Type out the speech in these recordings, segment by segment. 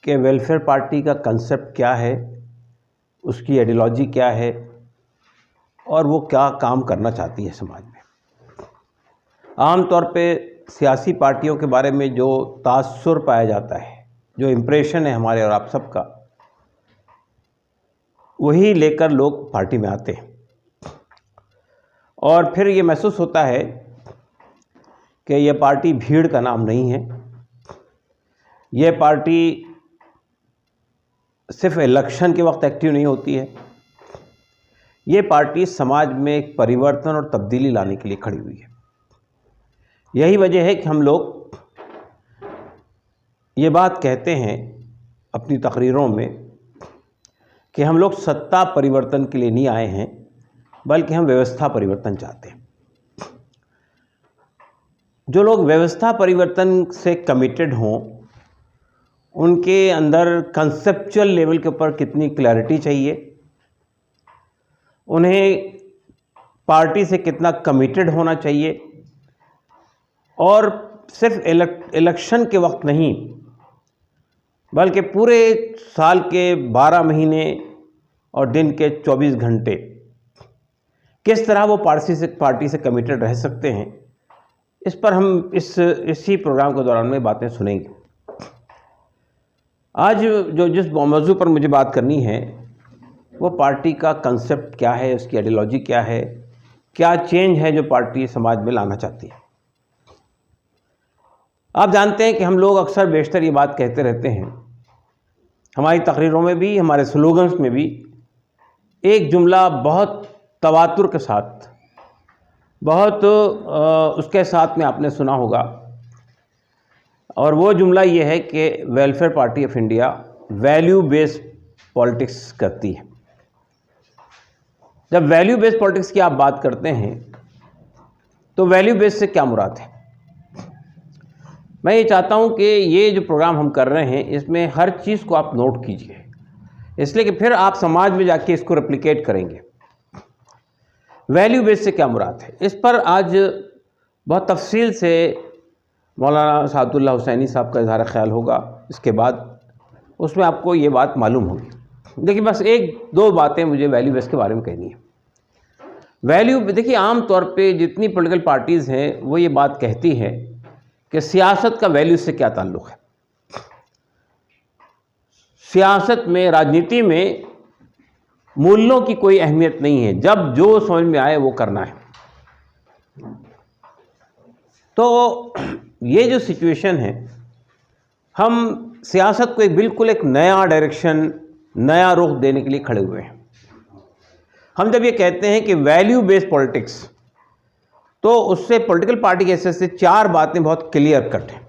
कि welfare party का concept क्या है, उसकी आइडियोलॉजी क्या है और वो क्या काम करना चाहती है समाज में। आमतौर पे सियासी पार्टियों के बारे में जो तासुर पाया जाता है, जो इम्प्रेशन है हमारे और आप सबका, वही लेकर लोग पार्टी में आते हैं और फिर ये महसूस होता है कि ये पार्टी भीड़ का नाम नहीं है। ये पार्टी सिर्फ इलेक्शन के वक्त एक्टिव नहीं होती है, ये पार्टी समाज में एक परिवर्तन और तब्दीली लाने के लिए खड़ी हुई है। यही वजह है कि हम लोग ये बात कहते हैं अपनी तकरीरों में कि हम लोग सत्ता परिवर्तन के लिए नहीं आए हैं, बल्कि हम व्यवस्था परिवर्तन चाहते हैं। जो लोग व्यवस्था परिवर्तन से कमिटेड हों, उनके अंदर कंसेप्चुअल लेवल के ऊपर कितनी क्लैरिटी चाहिए, उन्हें पार्टी से कितना कमिटेड होना चाहिए, और सिर्फ इलेक्शन के वक्त नहीं बल्कि पूरे साल के 12 महीने और दिन के 24 घंटे किस तरह वो पार्टी से कमिटेड रह सकते हैं, इस पर हम इसी प्रोग्राम के दौरान में बातें सुनेंगे। आज जिस मौजू पर मुझे बात करनी है वो पार्टी का कंसेप्ट क्या है, उसकी आइडियोलॉजी क्या है, क्या चेंज है जो पार्टी समाज में लाना चाहती है। आप जानते हैं कि हम लोग अक्सर बेशतर ये बात कहते रहते हैं, हमारी तकरीरों में भी, हमारे स्लोगन्स में भी एक जुमला बहुत तवातुर के साथ, बहुत उसके साथ में आपने सुना होगा, और वो जुमला ये है कि welfare party of India value based politics करती है। जब वैल्यू बेस्ड पॉलिटिक्स की आप बात करते हैं तो वैल्यू बेस्ड से क्या मुराद है? मैं ये चाहता हूँ कि ये जो प्रोग्राम हम कर रहे हैं इसमें हर चीज़ को आप नोट कीजिए, इसलिए कि फिर आप समाज में जाके इसको रेप्लिकेट करेंगे। वैल्यू बेस से क्या मुराद है, इस पर आज बहुत तफसील से मौलाना सादुल्लाह हुसैनी साहब का इज़हार ख्याल होगा, इसके बाद उसमें आपको ये बात मालूम होगी। देखिए, बस एक दो बातें मुझे वैल्यू बेस के बारे में कहनी है। वैल्यू, देखिए, आम तौर पे जितनी पॉलिटिकल पार्टीज़ हैं वो ये बात कहती है कि सियासत का वैल्यू से क्या ताल्लुक़ है। सियासत में, राजनीति में मूल्यों की कोई अहमियत नहीं है, जब जो समझ में आए वो करना है। तो ये जो सिचुएशन है, हम सियासत को बिल्कुल एक नया डायरेक्शन, नया रुख देने के लिए खड़े हुए हैं। हम जब ये कहते हैं कि वैल्यू बेस्ड पॉलिटिक्स, तो उससे पॉलिटिकल पार्टी के हिस्से से चार बातें बहुत क्लियर कट हैं।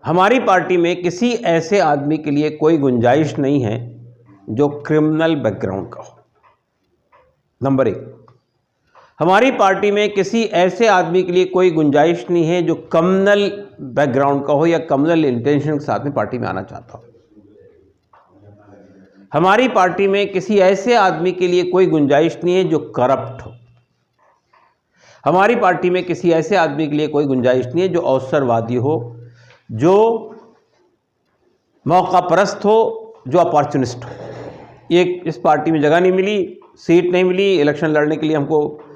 हमारी पार्टी में किसी ऐसे आदमी के लिए कोई गुंजाइश नहीं है जो क्रिमिनल बैकग्राउंड का हो। नंबर एक, हमारी पार्टी में किसी ऐसे आदमी के लिए कोई गुंजाइश नहीं है जो कम्युनल बैकग्राउंड का हो या कम्युनल इंटेंशन के साथ में पार्टी में आना चाहता हो। हमारी पार्टी में किसी ऐसे आदमी के लिए कोई गुंजाइश नहीं है जो करप्ट हो। हमारी पार्टी में किसी ऐसे आदमी के लिए कोई गुंजाइश नहीं है जो अवसरवादी हो, जो मौका परस्त हो, जो अपॉर्चुनिस्ट हो। इस पार्टी में जगह नहीं मिली, सीट नहीं मिली, इलेक्शन लड़ने के लिए हमको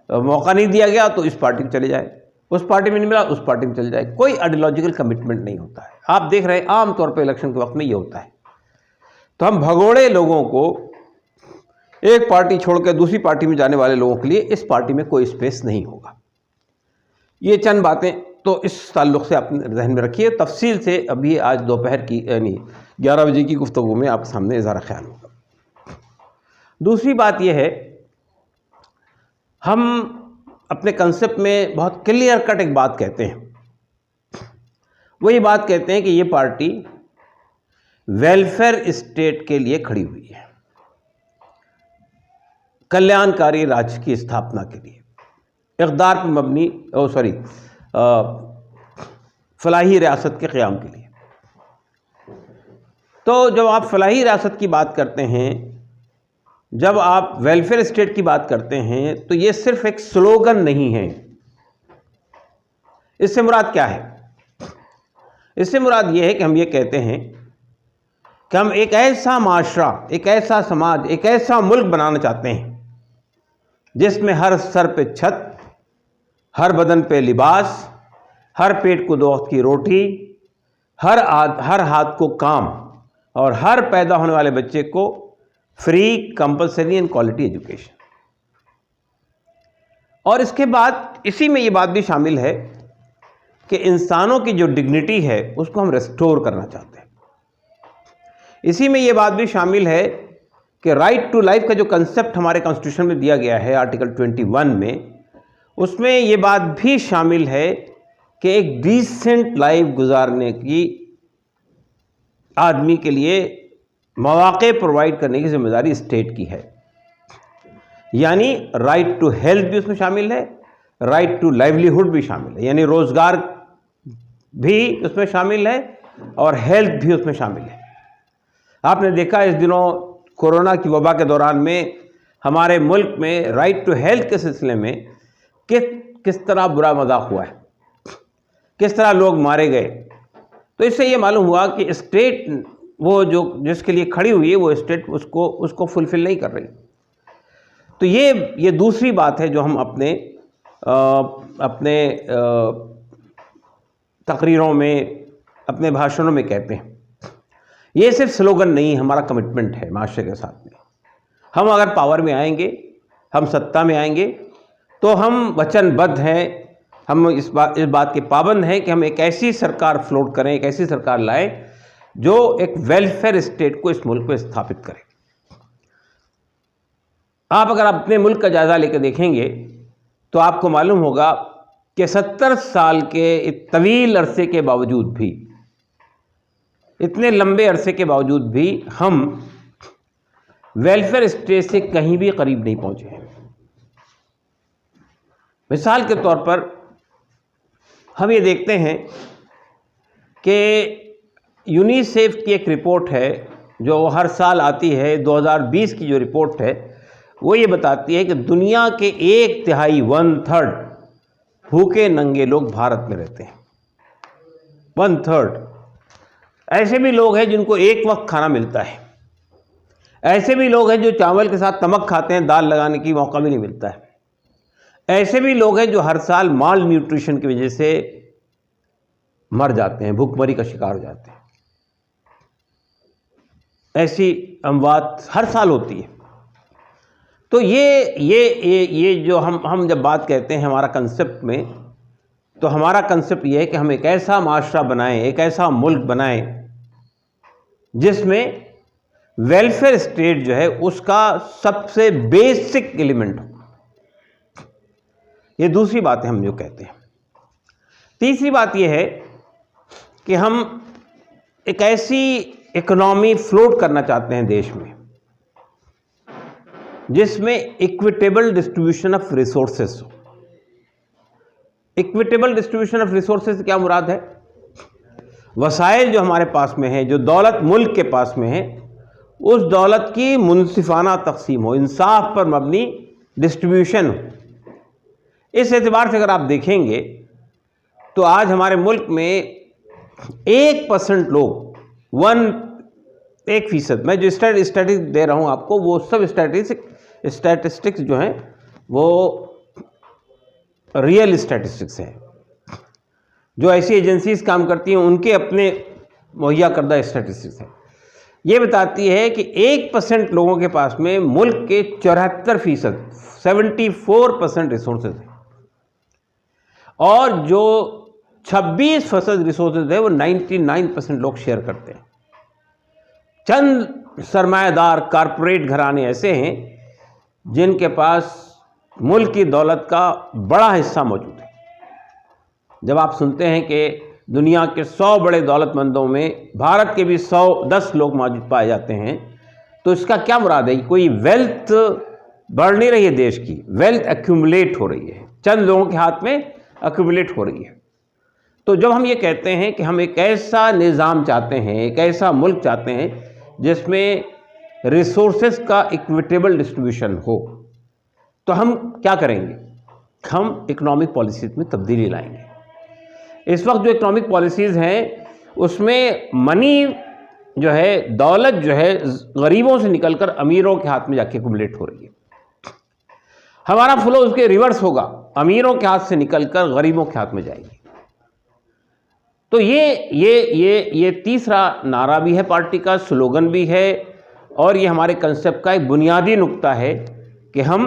मौका नहीं दिया गया, तो इस पार्टी में चले जाए। उस पार्टी में नहीं मिला, उस पार्टी में चले जाए। कोई आइडियोलॉजिकल कमिटमेंट नहीं होता है। आप देख रहे हैं आमतौर पर इलेक्शन के वक्त में ये होता है। तो हम भगोड़े लोगों को, एक पार्टी छोड़कर दूसरी पार्टी में जाने वाले लोगों के लिए इस पार्टी में कोई स्पेस नहीं होगा। ये चंद बातें तो इस ताल्लुक़ से आप ज़हन में रखिए। तफसील से अभी आज दोपहर की, यानी 11 बजे की गुफ्तगू में आपके सामने इज़हार ख्याल होगा। दूसरी बात यह है, हम अपने कंसेप्ट में बहुत क्लियर कट एक बात कहते हैं। वो ये बात कहते हैं कि ये पार्टी वेलफेयर स्टेट के लिए खड़ी हुई है, कल्याणकारी राज्य की स्थापना के लिए, इक़्तिदार पर मबनी फलाही रियासत के क़याम के लिए। तो जब आप फलाही रियासत की बात करते हैं, जब आप वेलफेयर स्टेट की बात करते हैं, तो ये सिर्फ एक स्लोगन नहीं है। इससे मुराद क्या है? इससे मुराद ये है कि हम ये कहते हैं कि हम एक ऐसा माशरा, एक ऐसा समाज, एक ऐसा मुल्क बनाना चाहते हैं जिसमें हर सर पे छत, हर बदन पे लिबास, हर पेट को 2 वक्त की रोटी, हर हाथ को काम और हर पैदा होने वाले बच्चे को free, compulsory and quality education. और इसके बाद इसी में ये बात भी शामिल है कि इंसानों की जो डिग्निटी है उसको हम रेस्टोर करना चाहते हैं। इसी में ये बात भी शामिल है कि राइट टू लाइफ का जो कंसेप्ट हमारे कॉन्स्टिट्यूशन में दिया गया है आर्टिकल 21 में, उसमें ये बात भी शामिल है कि एक डिसेंट लाइफ गुजारने की आदमी के लिए मौके प्रोवाइड करने की जिम्मेदारी स्टेट की है। यानी राइट टू हेल्थ भी उसमें शामिल है, राइट टू लाइवलीहुड भी शामिल है, यानी रोजगार भी उसमें शामिल है और हेल्थ भी उसमें शामिल है। आपने देखा इस दिनों कोरोना की वबा के दौरान में हमारे मुल्क में राइट टू हेल्थ के सिलसिले में किस तरह बुरा मजाक हुआ है, किस तरह लोग मारे गए। तो इससे ये मालूम हुआ कि स्टेट वो जो जिसके लिए खड़ी हुई है वो स्टेट उसको फुलफिल नहीं कर रही। तो ये दूसरी बात है जो हम अपने तकरीरों में, अपने भाषणों में कहते हैं। ये सिर्फ स्लोगन नहीं, हमारा कमिटमेंट है माशरे के साथ में। हम अगर पावर में आएंगे, हम सत्ता में आएंगे, तो हम वचनबद्ध हैं, हम इस बात के पाबंद हैं कि हम एक ऐसी सरकार फ्लोट करें, एक ऐसी सरकार लाएं जो एक वेलफेयर स्टेट को इस मुल्क में स्थापित करे। आप अगर अपने मुल्क का जायज़ा लेकर देखेंगे तो आपको मालूम होगा कि 70 साल के तवील अरसे के बावजूद भी, इतने लंबे अरसे के बावजूद भी हम वेलफेयर स्टेट से कहीं भी करीब नहीं पहुंचे हैं। मिसाल के तौर पर हम ये देखते हैं कि यूनिसेफ की एक रिपोर्ट है जो हर साल आती है, 2020 की जो रिपोर्ट है वो ये बताती है कि दुनिया के 1/3 1/3 भूखे नंगे लोग भारत में रहते हैं। 1/3 ऐसे भी लोग हैं जिनको एक वक्त खाना मिलता है, ऐसे भी लोग हैं जो चावल के साथ नमक खाते हैं, दाल लगाने की मौका भी नहीं मिलता है, ऐसे भी लोग हैं जो हर साल माल न्यूट्रिशन की वजह से मर जाते हैं, भूखमरी का शिकार हो जाते हैं। ऐसी अमवात हर साल होती है। तो ये जो हम जब बात कहते हैं हमारा कंसेप्ट में, तो हमारा कंसेप्ट ये है कि हम एक ऐसा माशरा बनाएं, एक ऐसा मुल्क बनाएं जिसमें वेलफेयर स्टेट जो है उसका सबसे बेसिक एलिमेंट हो। ये दूसरी बात है हम जो कहते हैं। तीसरी बात यह है कि हम एक ऐसी इकोनॉमी फ्लोट करना चाहते हैं देश में जिसमें इक्विटेबल डिस्ट्रीब्यूशन ऑफ रिसोर्सेस हो। इक्विटेबल डिस्ट्रीब्यूशन ऑफ रिसोर्सेस से क्या मुराद है? वसाइल जो हमारे पास में है, जो दौलत मुल्क के पास में है, उस दौलत की मुनसिफाना तकसीम हो, इंसाफ पर मबनी डिस्ट्रीब्यूशन हो। इस एतबार से अगर आप देखेंगे तो आज हमारे मुल्क में 1% लोग, 1% मैं जो स्टैटिस्टिक्स दे रहा हूं आपको, वो सब स्टैटिस्टिक्स जो हैं वो रियल स्टैटिस्टिक्स हैं, जो ऐसी एजेंसीज काम करती हैं उनके अपने मुहैया करदा स्टैटिस्टिक्स हैं। ये बताती है कि 1% लोगों के पास में मुल्क के 74% 74% रिसोर्सेज हैं, और जो 26% रिसोर्सेज है वो 99% लोग शेयर करते हैं। चंद सरमायादार कारपोरेट घराने ऐसे हैं जिनके पास मुल्क की दौलत का बड़ा हिस्सा मौजूद है। जब आप सुनते हैं कि दुनिया के 100 बड़े दौलतमंदों में भारत के भी 110 लोग मौजूद पाए जाते हैं, तो इसका क्या मुराद है? कोई वेल्थ बढ़ नहीं रही है देश की, वेल्थ एक्यूमुलेट हो रही है, चंद लोगों के हाथ में एक्यूमुलेट हो रही है। तो जब हम ये कहते हैं कि हम एक ऐसा निज़ाम चाहते हैं, एक ऐसा मुल्क चाहते हैं जिसमें रिसोर्सेस का इक्विटेबल डिस्ट्रीब्यूशन हो, तो हम क्या करेंगे? हम इकोनॉमिक पॉलिसीज़ में तब्दीली लाएंगे। इस वक्त जो इकोनॉमिक पॉलिसीज़ हैं उसमें मनी जो है, दौलत जो है, गरीबों से निकलकर अमीरों के हाथ में जाके एक्युमुलेट हो रही है। हमारा फ्लो उसके रिवर्स होगा, अमीरों के हाथ से निकलकर गरीबों के हाथ में जाएगी। तो ये तीसरा नारा भी है पार्टी का, स्लोगन भी है, और ये हमारे कंसेप्ट का एक बुनियादी नुक्ता है कि हम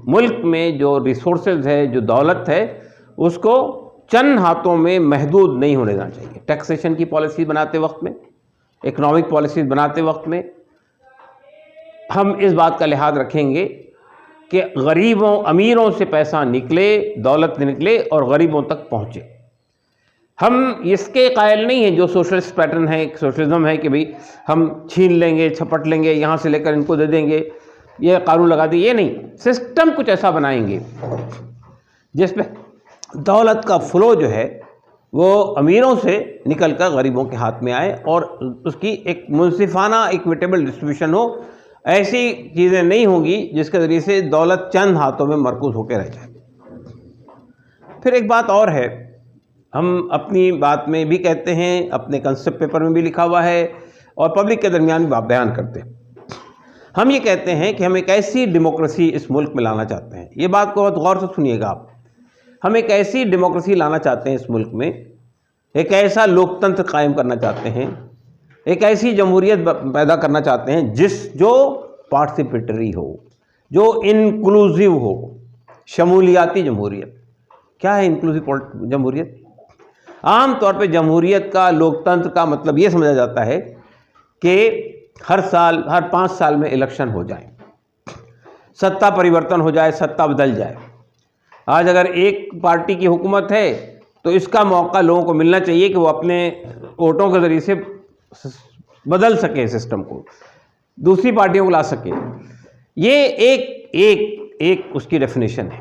मुल्क में जो रिसोर्सेज है, जो दौलत है, उसको चंद हाथों में महदूद नहीं होने देना चाहिए। टैक्सेशन की पॉलिसी बनाते वक्त में, इकोनॉमिक पॉलिसीज बनाते वक्त में हम इस बात का लिहाज रखेंगे कि गरीबों, अमीरों से पैसा निकले, दौलत निकले और गरीबों तक पहुँचे। हम इसके कायल नहीं हैं जो सोशलिस्ट पैटर्न है, सोशलिज्म है कि भाई हम छीन लेंगे, छपट लेंगे, यहाँ से लेकर इनको दे देंगे, ये कानून लगा दिए, ये नहीं। सिस्टम कुछ ऐसा बनाएंगे जिसमें दौलत का फ्लो जो है वो अमीरों से निकलकर गरीबों के हाथ में आए और उसकी एक मुनसिफाना इक्विटेबल डिस्ट्रीब्यूशन हो। ऐसी चीज़ें नहीं होंगी जिसके ज़रिए से दौलत चंद हाथों में मरकूज होकर रह जाए। फिर एक बात और है, हम अपनी बात में भी कहते हैं, अपने कंसेप्ट पेपर में भी लिखा हुआ है और पब्लिक के दरमियान भी बयान करते हैं। हम ये कहते हैं कि हम एक ऐसी डेमोक्रेसी इस मुल्क में लाना चाहते हैं। ये बात को बहुत गौर से सुनिएगा आप। हम एक ऐसी डेमोक्रेसी लाना चाहते हैं इस मुल्क में, एक ऐसा लोकतंत्र कायम करना चाहते हैं, एक ऐसी जमहूरियत पैदा करना चाहते हैं जो पार्टिसिपेटरी हो, जो इंक्लूसिव हो, शमूलियाती जमहूरियत। क्या है इंक्लूसिव जमहूरियत? आम तौर पे जमहूरियत का, लोकतंत्र का मतलब ये समझा जाता है कि हर 5 साल में इलेक्शन हो जाए, सत्ता परिवर्तन हो जाए, सत्ता बदल जाए। आज अगर एक पार्टी की हुकूमत है तो इसका मौका लोगों को मिलना चाहिए कि वो अपने वोटों के ज़रिए से बदल सके सिस्टम को, दूसरी पार्टियों को ला सके। ये एक उसकी डेफिनेशन है।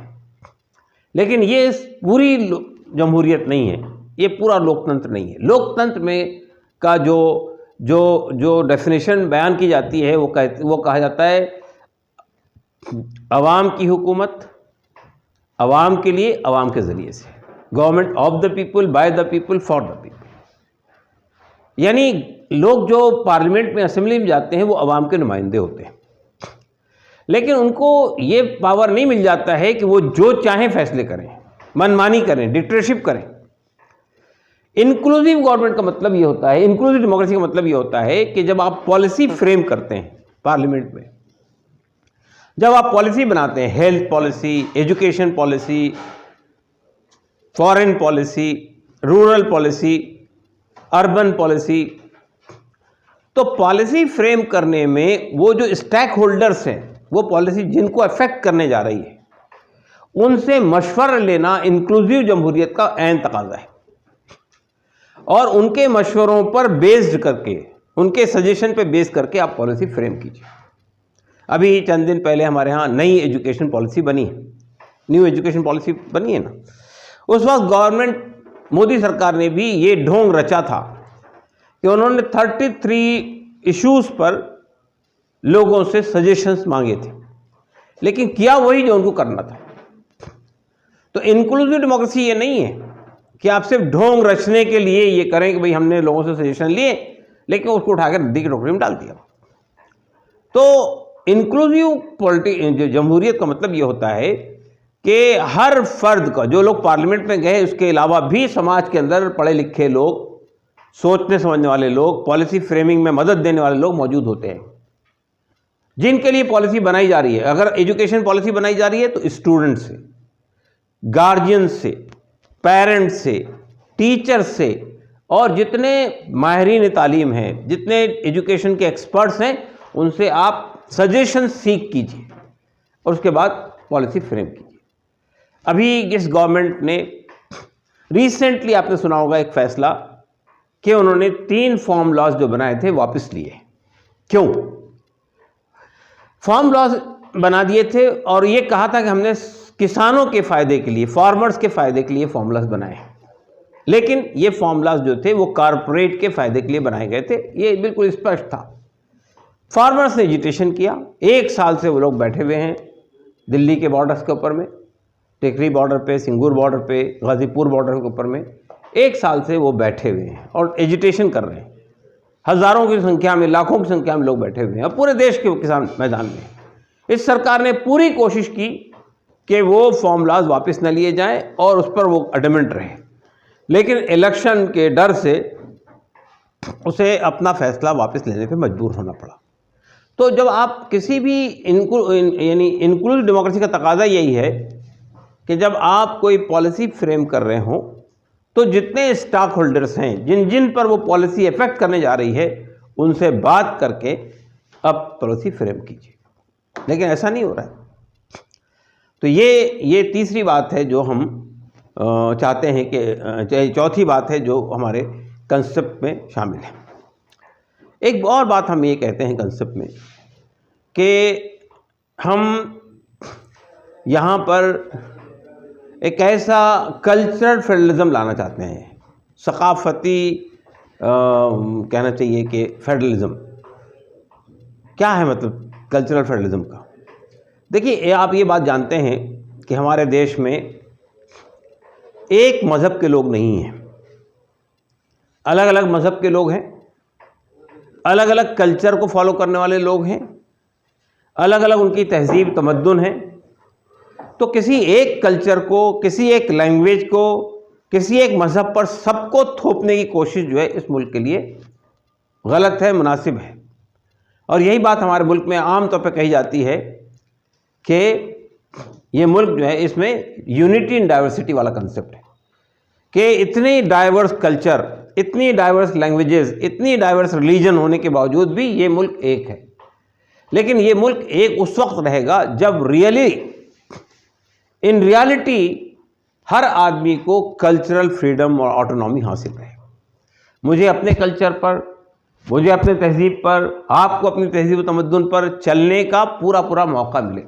लेकिन ये पूरी जमहूरियत नहीं है, ये पूरा लोकतंत्र नहीं है। लोकतंत्र में का जो डेफिनेशन बयान की जाती है वो कहा जाता है अवाम की हुकूमत, अवाम के लिए, अवाम के ज़रिए से, government of the people, by the people, for the people. यानी लोग जो पार्लियामेंट में, असेंबली में जाते हैं वो अवाम के नुमाइंदे होते हैं, लेकिन उनको ये पावर नहीं मिल जाता है कि वो जो चाहें फैसले करें, मनमानी करें, डिक्टेटरशिप करें। इंक्लूसिव गवर्नमेंट का मतलब ये होता है, इंक्लूसिव डेमोक्रेसी का मतलब ये होता है कि जब आप पॉलिसी फ्रेम करते हैं पार्लियामेंट में, जब आप पॉलिसी बनाते हैं, health policy, education policy, foreign policy, rural policy, urban policy, तो पॉलिसी फ्रेम करने में वो जो स्टेक होल्डर्स हैं, वो पॉलिसी जिनको अफेक्ट करने जा रही है, उनसे मशवरा लेना इंक्लूसिव जमहूरियत का ऐन तकाज़ा है। और उनके मशवरों पर बेस्ड करके, उनके सजेशन पे बेस करके आप पॉलिसी फ्रेम कीजिए। अभी चंद दिन पहले हमारे यहाँ नई एजुकेशन पॉलिसी बनी है, न्यू एजुकेशन पॉलिसी बनी है ना। उस वक्त गवर्नमेंट, मोदी सरकार ने भी ये ढोंग रचा था कि उन्होंने 33 इश्यूज़ पर लोगों से सजेशंस मांगे थे, लेकिन किया वही जो उनको करना था। तो इंक्लूसिव डेमोक्रेसी ये नहीं है कि आप सिर्फ ढोंग रचने के लिए ये करें कि भाई हमने लोगों से सजेशन लिए लेकिन उसको उठाकर नदी की टोकरी में डाल दिया। तो इंक्लूसिव जमहूरियत का मतलब ये होता है कि हर फर्द का, जो लोग पार्लियामेंट में गए उसके अलावा भी समाज के अंदर पढ़े लिखे लोग, सोचने समझने वाले लोग, पॉलिसी फ्रेमिंग में मदद देने वाले लोग मौजूद होते हैं, जिनके लिए पॉलिसी बनाई जा रही है। अगर एजुकेशन पॉलिसी बनाई जा रही है तो स्टूडेंट से, गार्जियन से, पेरेंट्स से, टीचर से, और जितने माहिरीन तालीम हैं, जितने एजुकेशन के एक्सपर्ट्स हैं, उनसे आप सजेशन सीख कीजिए और उसके बाद पॉलिसी फ्रेम कीजिए। अभी इस गवर्नमेंट ने रिसेंटली, आपने सुना होगा एक फैसला कि उन्होंने 3 फार्म लॉज जो बनाए थे वापस लिए। क्यों? फार्म लॉज बना दिए थे और ये कहा था कि हमने किसानों के फ़ायदे के लिए, फार्मर्स के फ़ायदे के लिए फार्मूलाज बनाए, लेकिन ये फार्मूलाज जो थे वो कॉरपोरेट के फ़ायदे के लिए बनाए गए थे। ये बिल्कुल स्पष्ट था। फार्मर्स ने एजिटेशन किया, 1 साल से वो लोग बैठे हुए हैं दिल्ली के बॉर्डर्स के ऊपर में, टिकरी बॉर्डर पे, सिंगूर बॉर्डर पे, गाज़ीपुर बॉर्डर के ऊपर में। 1 साल से वो बैठे हुए हैं और एजिटेशन कर रहे हैं। हज़ारों की संख्या में, लाखों की संख्या में लोग बैठे हुए हैं और पूरे देश के किसान मैदान में। इस सरकार ने पूरी कोशिश की कि वो फॉर्मूलाज वापस न लिए जाएं और उस पर वो एडमेंट रहे, लेकिन इलेक्शन के डर से उसे अपना फैसला वापस लेने पे मजबूर होना पड़ा। तो जब आप किसी भी यानी इंक्लूसिव डेमोक्रेसी का तकाजा यही है कि जब आप कोई पॉलिसी फ्रेम कर रहे हो तो जितने स्टॉक होल्डर्स हैं, जिन जिन पर वो पॉलिसी इफेक्ट करने जा रही है, उनसे बात करके अब पॉलिसी फ्रेम कीजिए, लेकिन ऐसा नहीं हो रहा है। तो ये तीसरी बात है जो हम चाहते हैं कि, चौथी बात है जो हमारे कंसेप्ट में शामिल है। एक और बात हम ये कहते हैं कंसेप्ट में कि हम यहाँ पर एक ऐसा कल्चरल फेडरलिज्म लाना चाहते हैं, सकाफती कहना चाहिए कि फेडरलिज्म। क्या है मतलब कल्चरल फेडरलिज्म का? देखिए, आप ये बात जानते हैं कि हमारे देश में एक मज़हब के लोग नहीं हैं, अलग अलग मज़हब के लोग हैं, अलग अलग कल्चर को फॉलो करने वाले लोग हैं, अलग अलग उनकी तहजीब तमद्दुन है। तो किसी एक कल्चर को, किसी एक लैंग्वेज को, किसी एक मज़हब पर सबको थोपने की कोशिश जो है इस मुल्क के लिए गलत है, मुनासिब है। और यही बात हमारे मुल्क में आम तौर पर कही जाती है कि ये मुल्क जो है इसमें यूनिटी इन डाइवर्सिटी वाला कंसेप्ट है कि इतनी डाइवर्स कल्चर, इतनी डाइवर्स लैंग्वेजेस, इतनी डाइवर्स रिलीजन होने के बावजूद भी ये मुल्क एक है। लेकिन ये मुल्क एक उस वक्त रहेगा जब इन रियलिटी हर आदमी को कल्चरल फ्रीडम और ऑटोनॉमी हासिल रहे। मुझे अपने कल्चर पर, मुझे अपने तहजीब पर, आपको अपनी तहजीब तमद्दुन पर चलने का पूरा पूरा मौका मिले।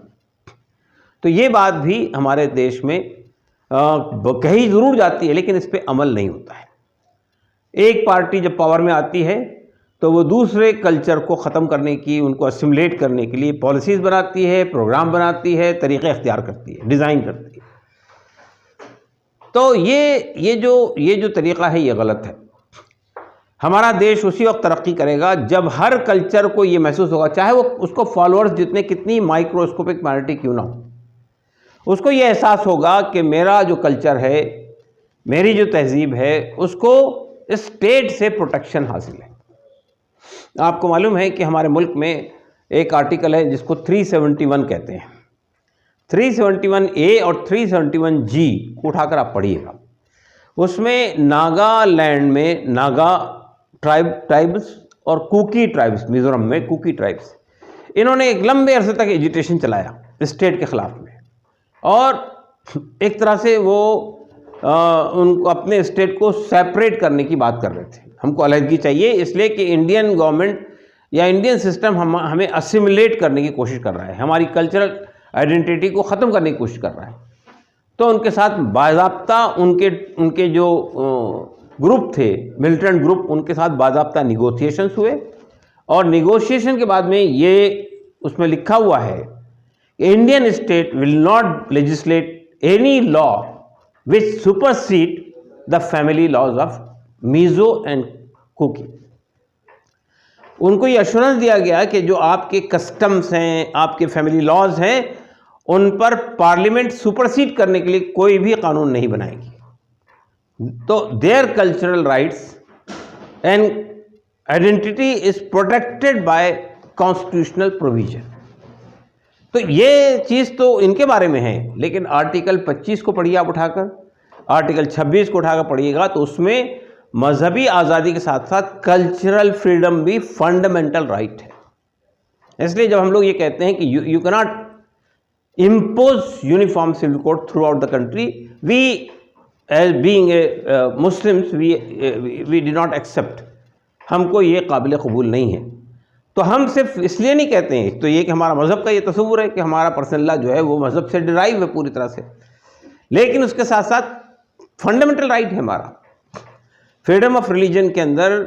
तो ये बात भी हमारे देश में कही ज़रूर जाती है, लेकिन इस पर अमल नहीं होता है। एक पार्टी जब पावर में आती है तो वो दूसरे कल्चर को ख़त्म करने की, उनको असिमुलेट करने के लिए पॉलिसीज़ बनाती है, प्रोग्राम बनाती है, तरीक़े इख्तियार करती है, डिज़ाइन करती है। तो ये जो तरीक़ा है ये गलत है। हमारा देश उसी वक्त तरक्की करेगा जब हर कल्चर को ये महसूस होगा, चाहे वो उसको फॉलोअर्स जितने कितनी माइक्रोस्कोपिक माइनॉरिटी क्यों ना हो, उसको ये एहसास होगा कि मेरा जो कल्चर है, मेरी जो तहजीब है, उसको स्टेट से प्रोटेक्शन हासिल है। आपको मालूम है कि हमारे मुल्क में एक आर्टिकल है जिसको 371 कहते हैं। 371A और 371G को उठाकर आप पढ़िएगा। उसमें नागालैंड में नागा ट्राइब्स और कुकी ट्राइब्स, मिज़ोरम में कुकी ट्राइब्स, इन्होंने एक लंबे अरसे तक एजिटेशन चलाया स्टेट के ख़िलाफ़ में, और एक तरह से वो उनको अपने स्टेट को सेपरेट करने की बात कर रहे थे। हमको अलहदगी चाहिए, इसलिए कि इंडियन गवर्नमेंट या इंडियन सिस्टम हमें असिमुलेट करने की कोशिश कर रहा है, हमारी कल्चरल आइडेंटिटी को ख़त्म करने की कोशिश कर रहा है। तो उनके साथ बाज़ाब्ता उनके जो ग्रुप थे, मिलिटेंट ग्रुप, उनके साथ बाज़ाब्ता निगोशिएशंस हुए, और निगोशिएशन के बाद में ये उसमें लिखा हुआ है कि Indian state will not legislate any law which supersede the family laws of Mizo and Kuki. उनको ये एश्योरेंस दिया गया कि जो आपके कस्टम्स हैं, आपके फैमिली लॉज हैं, उन पर पार्लियामेंट सुपरसीड करने के लिए कोई भी कानून नहीं बनाएगी। तो their cultural rights and identity is protected by constitutional provision. तो ये चीज़ तो इनके बारे में है, लेकिन आर्टिकल 25 को पढ़िए आप उठाकर, आर्टिकल 26 को उठाकर पढ़िएगा, तो उसमें मजहबी आज़ादी के साथ साथ कल्चरल फ्रीडम भी फंडामेंटल राइट है। इसलिए जब हम लोग ये कहते हैं कि you can not impose uniform civil code throughout the country, we as being a Muslims we do not accept, हमको ये काबिल कबूल नहीं है। तो हम सिर्फ इसलिए नहीं कहते हैं तो ये कि हमारा मज़हब का ये तस्वुर है कि हमारा पर्सनल लॉ जो है वो मज़हब से डिराइव है पूरी तरह से, लेकिन उसके साथ साथ फंडामेंटल राइट है हमारा। फ्रीडम ऑफ रिलीजन के अंदर,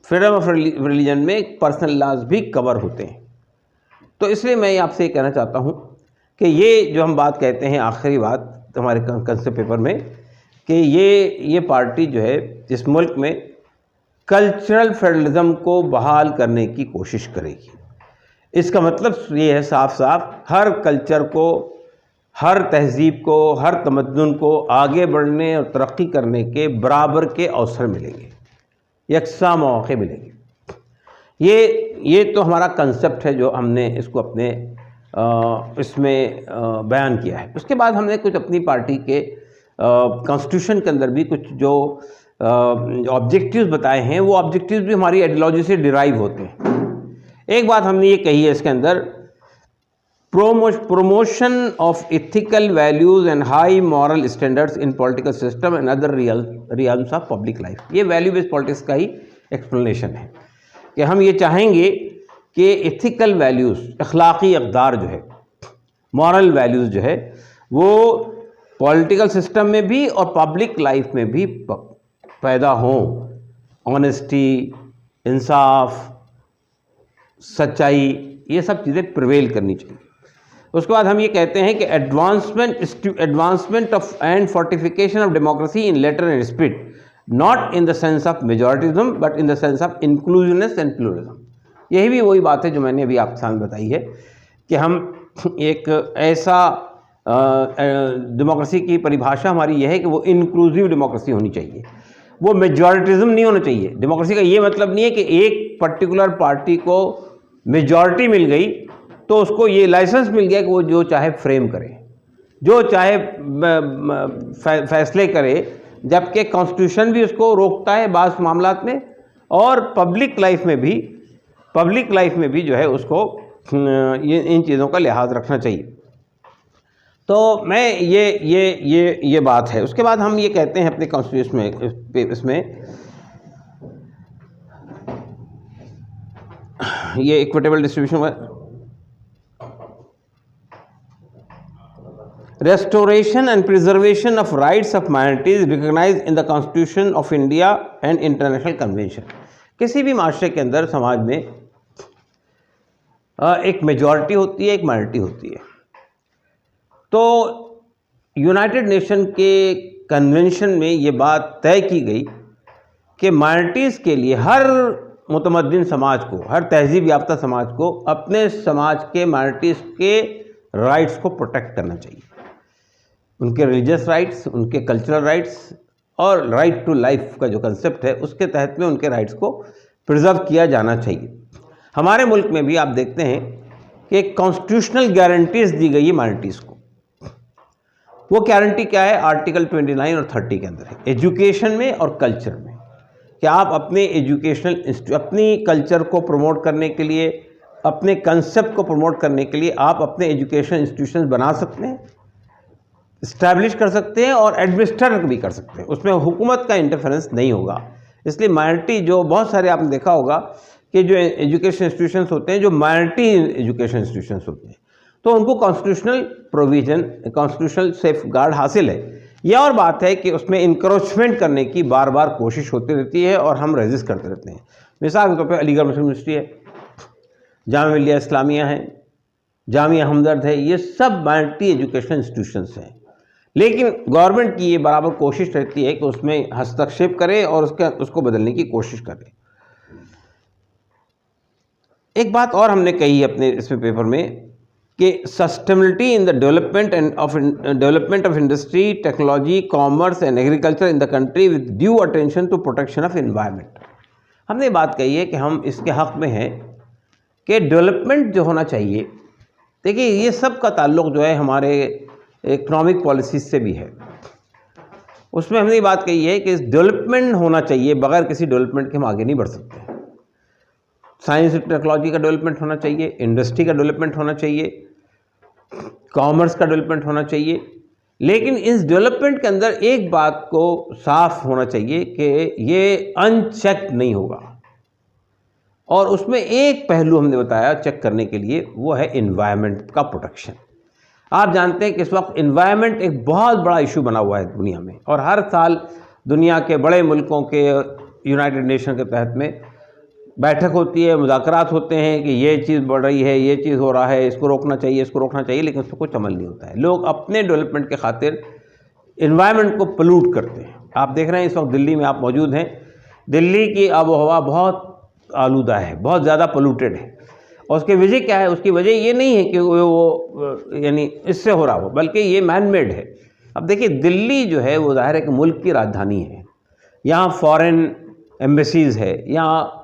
फ्रीडम ऑफ रिलीजन में पर्सनल लॉज भी कवर होते हैं। तो इसलिए मैं आपसे ये कहना चाहता हूँ कि ये जो हम बात कहते हैं, आखिरी बात हमारे कंसेप्ट पेपर में, कि ये पार्टी जो है इस मुल्क में कल्चरल फेडरलिज्म को बहाल करने की कोशिश करेगी। इसका मतलब ये है साफ साफ, हर कल्चर को, हर तहजीब को, हर तमद्दुन को आगे बढ़ने और तरक्की करने के बराबर के अवसर मिलेंगे, यकसा मौके मिलेंगे। ये तो हमारा कंसेप्ट है जो हमने इसको अपने इसमें बयान किया है। उसके बाद हमने कुछ अपनी पार्टी के कॉन्स्टिट्यूशन के अंदर भी कुछ जो ऑब्जेक्टिव्स बताए हैं, वो ऑब्जेक्टिव्स भी हमारी आइडियोलॉजी से डिराइव होते हैं। एक बात हमने ये कही है इसके अंदर, promotion of ethical values and high moral standards in political system and other realms of public life। ये वैल्यू बेस्ड पॉलिटिक्स का ही एक्सप्लेनेशन है कि हम ये चाहेंगे कि एथिकल वैल्यूज़, अखलाकी अक़दार जो है, मॉरल वैल्यूज़ जो है, वो पॉलिटिकल सिस्टम में भी और पब्लिक लाइफ में भी पैदा हों। ऑनेस्टी, इंसाफ, सच्चाई, ये सब चीज़ें प्रिवेल करनी चाहिए। उसके बाद हम ये कहते हैं कि advancement of and fortification of democracy in letter and spirit, not in the sense of majoritism but in the sense of inclusiveness and pluralism. यही भी वही बात है जो मैंने अभी आपके सामने बताई है कि हम एक ऐसा डेमोक्रेसी की परिभाषा हमारी यह है कि वो इंक्लूसिव डेमोक्रेसी होनी चाहिए, वो मेजॉरिटिज्म नहीं होना चाहिए। डेमोक्रेसी का ये मतलब नहीं है कि एक पर्टिकुलर पार्टी को मेजॉरिटी मिल गई तो उसको ये लाइसेंस मिल गया कि वो जो चाहे फ्रेम करे, जो चाहे फैसले करे, जबकि कॉन्स्टिट्यूशन भी उसको रोकता है बाज़ मामलात में, और पब्लिक लाइफ में भी जो है उसको इन चीज़ों का लिहाज रखना चाहिए। तो मैं ये बात है। उसके बाद हम ये कहते हैं अपने कॉन्स्टिट्यूशन में, इसमें ये equitable distribution, restoration and preservation of rights of minorities recognized in the Constitution of India and International Convention। किसी भी माशरे के अंदर, समाज में एक मेजॉरिटी होती है, एक माइनॉरिटी होती है। तो यूनाइटेड नेशन के कन्वेंशन में ये बात तय की गई कि माइनॉरिटीज़ के लिए, हर मुतमद्दिन समाज को, हर तहजीब याफ्ता समाज को अपने समाज के माइनॉरिटीज़ के राइट्स को प्रोटेक्ट करना चाहिए। उनके रिलीजियस राइट्स, उनके कल्चरल राइट्स और राइट टू लाइफ का जो कंसेप्ट है, उसके तहत में उनके राइट्स को प्रिजर्व किया जाना चाहिए। हमारे मुल्क में भी आप देखते हैं कि कॉन्स्टिट्यूशनल गारंटीज दी गई है माइनॉरिटीज़ को। वो गारंटी क्या है? आर्टिकल 29 और 30 के अंदर है, एजुकेशन में और कल्चर में, कि आप अपने एजुकेशनल, अपनी कल्चर को प्रमोट करने के लिए, अपने कंसेप्ट को प्रमोट करने के लिए आप अपने एजुकेशन इंस्टीट्यूशन बना सकते हैं, इस्टेब्लिश कर सकते हैं और एडमिनिस्टर भी कर सकते हैं। उसमें हुकूमत का इंटरफेरेंस नहीं होगा। इसलिए माइनॉरिटी, जो बहुत सारे आपने देखा होगा कि जो एजुकेशन इंस्टीट्यूशंस होते हैं, जो माइनॉरिटी एजुकेशन इंस्टीट्यूशंस होते हैं, तो उनको constitutional provision, constitutional safe guard हासिल है। यह और बात है कि उसमें इंक्रोचमेंट करने की बार बार कोशिश होती रहती है और हम रेजिस्ट करते रहते हैं। मिसाल के तौर पर अलीगढ़ मुस्लिम यूनिवर्सिटी है, जामिया मिलिया इस्लामिया है, जामिया हमदर्द है, ये सब माइनॉरिटी एजुकेशन इंस्टीट्यूशंस हैं। लेकिन गवर्नमेंट की ये बराबर कोशिश रहती है कि उसमें हस्तक्षेप करे और उसको बदलने की कोशिश करे। एक बात और हमने कही है अपने इसमें पेपर में कि sustainability in the development of industry, technology, commerce and agriculture in the country with due attention to protection of environment. हमने बात कही है कि हम इसके हक़ में हैं कि डेवलपमेंट जो होना चाहिए, देखिए ये सब का ताल्लुक़ जो है हमारे इकोनॉमिक पॉलिसीज से भी है। उसमें हमने ये बात कही है कि डेवलपमेंट होना चाहिए, बगैर किसी डेवलपमेंट के हम आगे नहीं बढ़ सकते। साइंस और टेक्नोलॉजी का डेवलपमेंट होना चाहिए, इंडस्ट्री का डेवलपमेंट होना चाहिए, कॉमर्स का डेवलपमेंट होना चाहिए। लेकिन इस डेवलपमेंट के अंदर एक बात को साफ होना चाहिए कि ये अनचेक नहीं होगा। और उसमें एक पहलू हमने बताया चेक करने के लिए, वो है एनवायरनमेंट का प्रोटेक्शन। आप जानते हैं कि इस वक्त एनवायरनमेंट एक बहुत बड़ा इशू बना हुआ है दुनिया में, और हर साल दुनिया के बड़े मुल्कों के यूनाइटेड नेशन के तहत में बैठक होती है, मुज़ाकरात होते हैं कि ये चीज़ बढ़ रही है, ये चीज़ हो रहा है, इसको रोकना चाहिए, इसको रोकना चाहिए, लेकिन उस पर कुछ अमल नहीं होता है। लोग अपने डेवलपमेंट के खातिर इन्वायरमेंट को पोल्यूट करते हैं। आप देख रहे हैं इस वक्त दिल्ली में आप मौजूद हैं, दिल्ली की आबोहवा बहुत आलूदा है, बहुत ज़्यादा पोल्यूटेड है। और उसकी वजह क्या है? उसकी वजह ये नहीं है कि वो यानी इससे हो रहा हो, बल्कि ये मैन मेड है। अब देखिए दिल्ली जो है वो ज़ाहिर है कि मुल्क की राजधानी है, यहाँ फॉरेन एम्बेसीज़ है, यहाँ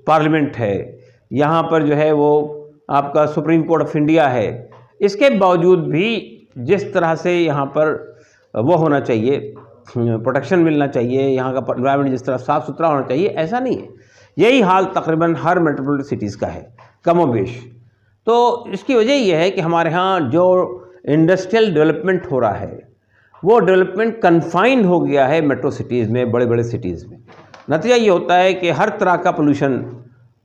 पार्लियामेंट है, यहाँ पर जो है वो आपका सुप्रीम कोर्ट ऑफ इंडिया है। इसके बावजूद भी जिस तरह से यहाँ पर वो होना चाहिए, प्रोटेक्शन मिलना चाहिए, यहाँ का एनवायरनमेंट जिस तरह साफ़ सुथरा होना चाहिए, ऐसा नहीं है। यही हाल तकरीबन हर मेट्रोपॉलिटन सिटीज़ का है कमोबेश। तो इसकी वजह यह है कि हमारे यहाँ जो इंडस्ट्रियल डेवलपमेंट हो रहा है वो डेवलपमेंट कन्फाइंड हो गया है मेट्रो सिटीज़ में, बड़े बड़े सिटीज़ में। नतीजा ये होता है कि हर तरह का पोल्यूशन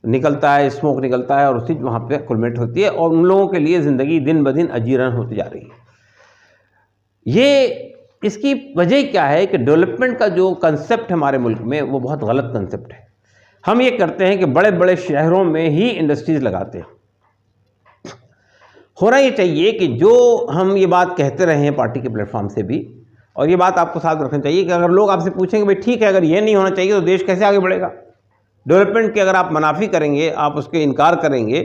निकलता है, स्मोक निकलता है और उसी वहाँ पे कुलमिनेट होती है और उन लोगों के लिए ज़िंदगी दिन ब दिन अजीरन होती जा रही है। ये इसकी वजह क्या है कि डेवलपमेंट का जो कंसेप्ट है हमारे मुल्क में वो बहुत गलत कंसेप्ट है। हम ये करते हैं कि बड़े बड़े शहरों में ही इंडस्ट्रीज़ लगाते हैं। होना ये चाहिए कि जो हम ये बात कहते रहे हैं पार्टी के प्लेटफॉर्म से भी, और ये बात आपको साथ रखनी चाहिए कि अगर लोग आपसे पूछेंगे भाई ठीक है, अगर ये नहीं होना चाहिए तो देश कैसे आगे बढ़ेगा? डेवलपमेंट के अगर आप मुनाफी करेंगे, आप उसके इनकार करेंगे,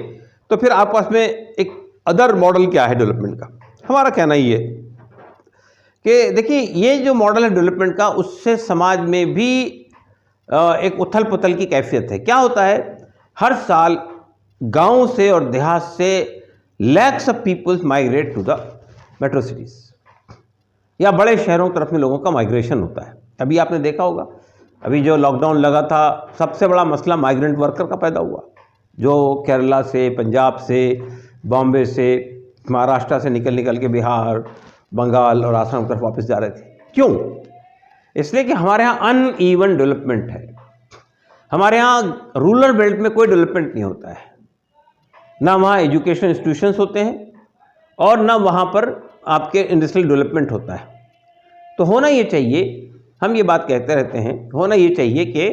तो फिर आपके पास में एक अदर मॉडल क्या है डेवलपमेंट का? हमारा कहना ये कि देखिए ये जो मॉडल है डेवलपमेंट का, उससे समाज में भी एक उथल पुथल की कैफियत है। क्या होता है, हर साल गाँव से और देहात से lakhs of peoples migrate to the metro cities, या बड़े शहरों की तरफ में लोगों का माइग्रेशन होता है। अभी आपने देखा होगा, अभी जो लॉकडाउन लगा था, सबसे बड़ा मसला माइग्रेंट वर्कर का पैदा हुआ, जो केरला से, पंजाब से, बॉम्बे से, महाराष्ट्र से निकल के बिहार, बंगाल और आसाम की तरफ वापस जा रहे थे। क्यों? इसलिए कि हमारे यहाँ अनइवन डेवलपमेंट है। हमारे यहाँ रूरल बेल्ट में कोई डेवलपमेंट नहीं होता है, ना वहाँ एजुकेशन इंस्टीट्यूशंस होते हैं और ना वहाँ पर आपके इंडस्ट्रियल डेवलपमेंट होता है। तो होना ये चाहिए, हम ये बात कहते रहते हैं, होना ये चाहिए कि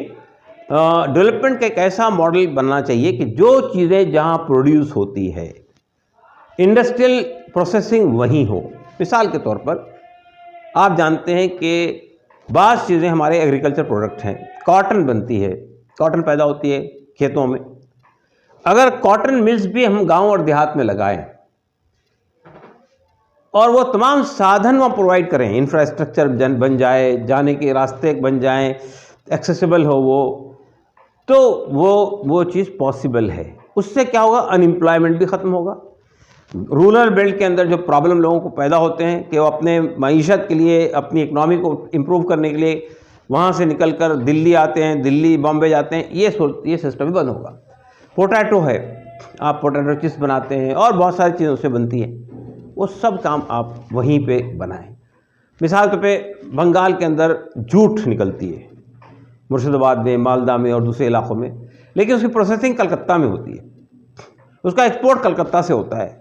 डेवलपमेंट का एक ऐसा मॉडल बनना चाहिए कि जो चीज़ें जहाँ प्रोड्यूस होती है, इंडस्ट्रियल प्रोसेसिंग वहीं हो। मिसाल के तौर पर आप जानते हैं कि बाज़ चीज़ें हमारे एग्रीकल्चर प्रोडक्ट हैं, कॉटन बनती है, कॉटन पैदा होती है खेतों में। अगर कॉटन मिल्स भी हम गांव और देहात में लगाएं और वो तमाम साधन वहाँ प्रोवाइड करें, इंफ्रास्ट्रक्चर बन जाए, जाने के रास्ते बन जाएं, एक्सेसिबल हो तो वो चीज़ पॉसिबल है। उससे क्या होगा, अनएम्प्लॉयमेंट भी ख़त्म होगा। रूरल बेल्ट के अंदर जो प्रॉब्लम लोगों को पैदा होते हैं कि वो अपने मईशत के लिए, अपनी इकनॉमी को इम्प्रूव करने के लिए वहाँ से निकल कर दिल्ली आते हैं, दिल्ली बॉम्बे जाते हैं, ये सिस्टम भी बंद होगा। पोटैटो है, आप पोटैटो चिप्स बनाते हैं और बहुत सारी चीज़ें उससे बनती हैं, वो सब काम आप वहीं पे बनाएं। मिसाल तौर पे बंगाल के अंदर जूट निकलती है, मुर्शिदाबाद में, मालदा में और दूसरे इलाक़ों में, लेकिन उसकी प्रोसेसिंग कलकत्ता में होती है, उसका एक्सपोर्ट कलकत्ता से होता है।